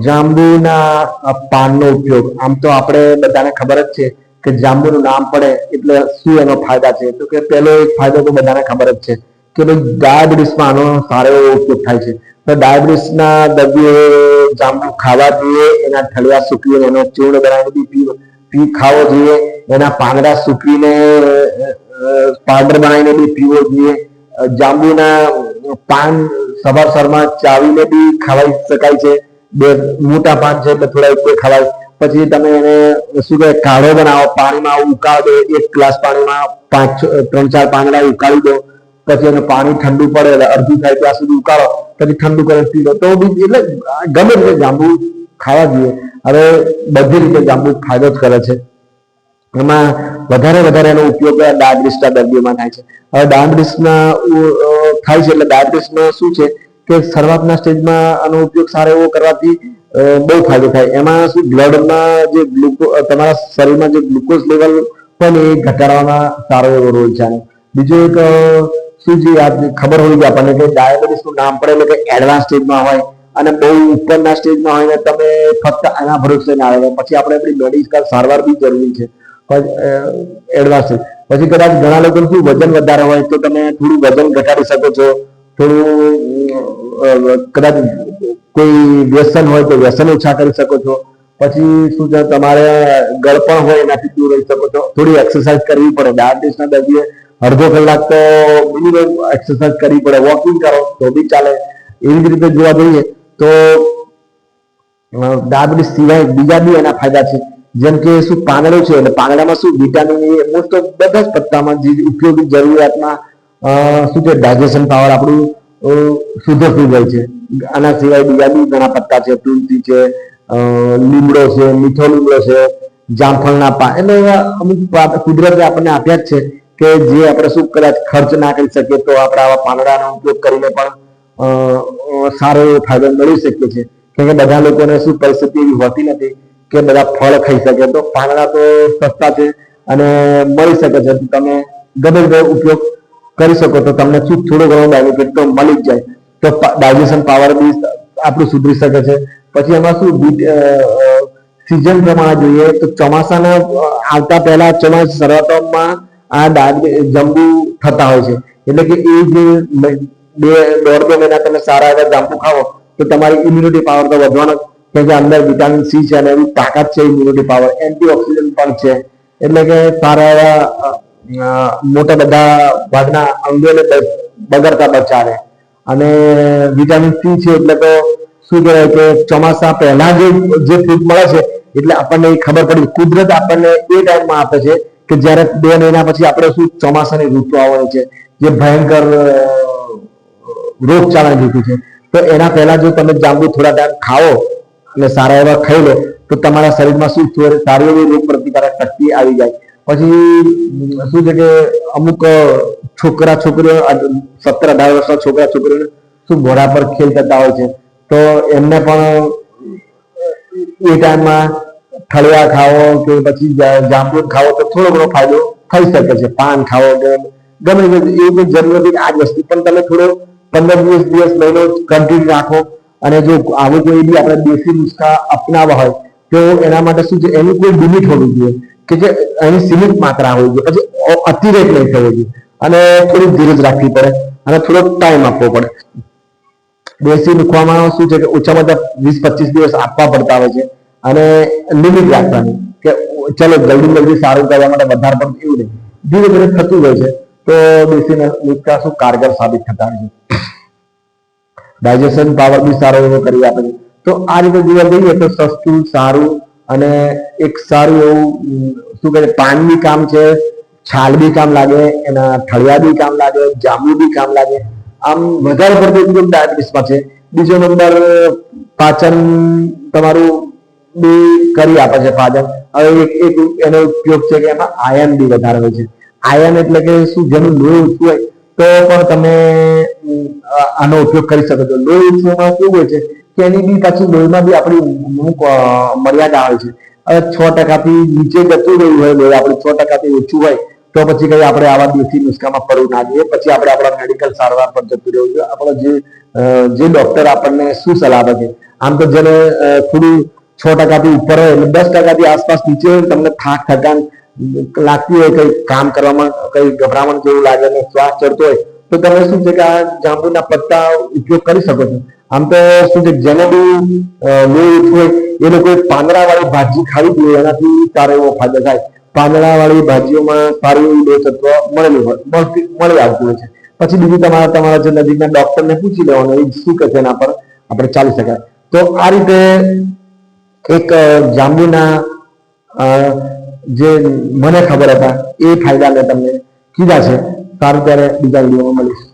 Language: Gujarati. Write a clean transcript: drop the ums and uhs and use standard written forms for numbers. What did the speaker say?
જાંબુના પાનનો ઉપયોગ આમ તો આપણે બધાને ખબર જ છે કે જાંબુનું નામ પડે એટલે શું એનો ફાયદા છે. તો કે પહેલો એક ફાયદો તો બધાને ખબર જ છે કે ભાઈ ડાયાબિટીસમાં આનો સારો એવો ઉપયોગ થાય છે. તો ડાયાબિટીસના દર્દીઓએ જાંબુ ખાવા જોઈએ, એના ઠળિયા સૂકવીને એનો ચૂર્ણ બનાવીને બી ખાવો જોઈએ, એના પાંદડા સૂકવીને પાવડર બનાવીને બી પીવો જોઈએ. જાંબુના પાન સવાર સવારમાં ચાવીને બી ખાવાઈ શકાય છે. બે મોટા પાન છે એટલે થોડા એક ખવાય. પછી તમે એને શું કહે કાઢો બનાવો, પાણીમાં ઉકાળો દો, 1 ગ્લાસ પાણીમાં 3-4 પાંદડા ઉકાળી દો, પછી એનું પાણી ઠંડુ પડે એટલે અડધું થાય ત્યાં સુધી ઉકાળો, પછી ઠંડુ કરીને પી લો તો બી એટલે ગમે રીતે જાંબુ ખાવા જોઈએ. હવે બધી રીતે જાંબુ ફાયદો જ કરે છે. એમાં વધારે એનો ઉપયોગ ડાયાબિટીસના દર્દીઓમાં થાય છે. હવે ડાયાબિટીસના થાય છે એટલે ડાયાબિટીસમાં શું છે કે શરૂઆતના સ્ટેજમાં આનો ઉપયોગ સારો એવો કરવાથી બહુ ફાયદો થાય. એમાં શું બ્લડમાં જે તમારા શરીરમાં જે ગ્લુકોઝ લેવલ હોય ને એ ઘટાડવામાં સારો એવો રોલ છે. બીજો એક શું છે ખબર હોવી જોઈએ આપણને કે ડાયાબિટીસનું નામ પડે એટલે કે એડવાન્સ સ્ટેજમાં હોય અને બહુ ઉપરના સ્ટેજમાં હોય ને તમે ફક્ત આના ભરોસે ના આવે, પછી આપણે આપણી મેડિકલ સારવાર બી જરૂરી છે એડવાન્સ. પછી કદાચ ઘણા લોકો શું વજન વધારે હોય તો તમે થોડું વજન ઘટાડી શકો છો. થોડું કદાચ કોઈ વ્યસન હોય તો વ્યસન ઓછા કરી શકો છો. પછી શું છે તમારે ગળપણ હોય એનાથી દૂર રહી શકો છો. થોડી એક્સરસાઇઝ કરવી પડે. ડાયાબિટીસના દર્દીએ અડધો કલાક તો મિનિમમ એક્સરસાઇઝ કરવી પડે. વોકિંગ કરો તો બી ચાલે. એવી જ રીતે જોવા જઈએ તો ડાયાબિટીસ સિવાય બીજા બી એના ફાયદા છે. જેમ કે શું પાંદડો છે એટલે પાંદડામાં શું વિટામિન એ મોસ્ટ ઓફ બધા જ પત્તામાં જે ઉપયોગી જરૂરિયાતમાં શું છે ડાયજેશન પાવર આપણું સુધરતું જાય છે. આના સિવાય બીજા બી ઘણા પત્તા છે, તુલસી છે, લીમડો છે, મીઠો લીમડો છે, જામફળના પાન, એટલે એવા અમુક કુદરતે આપણને આપ્યા જ છે કે જે આપણે શું કદાચ ખર્ચ ના કરી શકીએ તો આપણે આવા પાંદડાનો ઉપયોગ કરીને પણ સારો એવો ફાયદો મેળવી શકીએ છીએ. કેમ કે બધા લોકોને શું પરિસ્થિતિ એવી હોતી નથી કે બધા ફળ ખાઈ શકે. તો પાંદડા તો સસ્તા છે અને મળી શકે છે. તમે ગમે તે ઉપયોગ કરી શકો તો તમને શું થોડો ઘણો બેનિફિટ તો મળી જ જાય. તો ડાયજેશન પાવર બી આપણું સુધરી શકે છે. પછી એમાં શું સિઝન પ્રમાણે જોઈએ તો ચોમાસાના આવતા પહેલા ચોમાસા શરૂઆતમાં આ જાંબુ થતા હોય છે. એટલે કે એ જે 1.5-2 મહિના તમે સારા એવા જાંબુ ખાઓ તો તમારી ઇમ્યુનિટી પાવર તો વધવાનો, કેમ કે અંદર વિટામિન સી છે અને એવી તાકાત છે ઇમ્યુનિટી પાવર, એન્ટીઓક્સિડન્ટ પણ છે. એટલે કે સારા એવા મોટા બધા ભાગના અંગોને બગડતા બચાવે. અને વિટામિન સી છે એટલે તો શું કહેવાય કે ચોમાસા પહેલા જે ફ્રૂટ મળે છે એટલે આપણને ખબર પડી કુદરત આપણને એ ટાઈમમાં આપે છે કે જ્યારે 2 મહિના પછી આપણે શું ચોમાસાની ઋતુ આવવાની છે, જે ભયંકર રોગચાળાની ઋતુ છે. તો એના પહેલા જો તમે જાંબુ થોડા ટાઈમ ખાઓ અને સારા એવા ખાઈ લો તો તમારા શરીરમાં શું સારી એવી રોગ પ્રતિકારક શક્તિ આવી જાય. પછી શું છે કે અમુક છોકરા છોકરીઓ 17-18 વર્ષના છોકરા છોકરીઓ શું ઘોડા પર ખેલ કરતા હોય છે તો એમને પણ એ ટાઈમમાં ઠળિયા ખાવો કે પછી જાંબુ ખાવો તો થોડો ઘણો ફાયદો થઈ શકે છે. પાન ખાવો કે ગમે એવું જરૂર નથી આ જ વસ્તુ, પણ તમે થોડો 15-20 દિવસ મહિનો કન્ટિન્યુ રાખો અને જો આવું કોઈ બી આપણે દેશી નુસ્ખા અપનાવવા હોય તો એના માટે શું છે એની કોઈ લિમિટ હોવી જોઈએ કે જે એની સીમિત માત્રા હોવી જોઈએ. પછી અતિરેક નહીં થવો જોઈએ અને થોડી ધીરજ રાખવી પડે અને થોડો ટાઈમ આપવો પડે. દેશી નુસ્ખામાં શું છે કે ઓછામાં ઓછા 20-25 દિવસ આપવા પડતા હોય છે અને લિમિટ રાખવાની કે ચલો જલ્દી સારું કરવા માટે વધારે પણ એવું નહીં, ધીરે ધીરે થતું હોય છે. તો દેશી નુસ્ખા શું કારગર સાબિત થતા હોય છે. ડાયજેશન પાવર બી સારો એવો કરી આપે છે. તો આ રીતે જોવા જઈએ તો સસ્તું, સારું અને એક સારું એવું શું કહે પાન બી કામ છે, છાલ બી કામ લાગે, એના ઠળિયા બી કામ લાગે, જાંબુ બી કામ લાગે. આમ વધારે પડતો ઉપયોગ ડાયાબિટીસમાં છે. બીજો નંબર પાચન તમારું બી કરી આપે છે પાચન. હવે એક એનો ઉપયોગ છે કે એમાં આયર્ન બી વધારે હોય છે. આયર્ન એટલે કે શું જેનું લોહી ઓછું હોય તો પણ તમે આનો ઉપયોગ કરી શકો છો. લોહી ઓછુંમાં કેવું હોય છે કે એની બી પાછી લોહીમાં બી આપણી અમુક મર્યાદા હોય છે. હવે 6% નીચે જતું રહ્યું હોય લોહી આપણે 6%થી ઓછું હોય તો પછી કઈ આપણે આવા દેશી નુસ્ખામાં પડવું ના જોઈએ. પછી આપણે આપણા મેડિકલ સારવાર પર જતું રહેવું જોઈએ. આપણો જે ડોક્ટર આપણને શું સલાહ આપે છે, આમ તો જેને થોડું 6% ઉપર હોય એટલે 10% આસપાસ નીચે હોય, તમને થાક થકાન લાગતી હોય, કઈ કામ કરવામાં કઈ ગભરામણ જેવું લાગે ને શ્વાસ ચડતો હોય, તો તમે શું છે કે આ જાંબુના પત્તા ઉપયોગ કરી શકો છો. આમ તો શું છે, જેને બી લોહી હોય એ લોકોએ પાંદડા વાળી ભાજી ખાવી જોઈએ, એનાથી સારો એવો ફાયદો થાય. પાંદડા વાળી ભાજીઓમાં સારું એવું લોહ તત્વ મળી આવતું હોય છે. પછી બીજું તમારા જે નજીકના ડોક્ટરને પૂછી લેવાનું, એ શું કહે છે એના પર આપણે ચાલી શકાય. તો આ રીતે એક જાંબુના જે મને ખબર હતા એ ફાયદા મેં તમને કીધા છે. સારું, ત્યારે બીજા વિડીયોમાં મળીશું.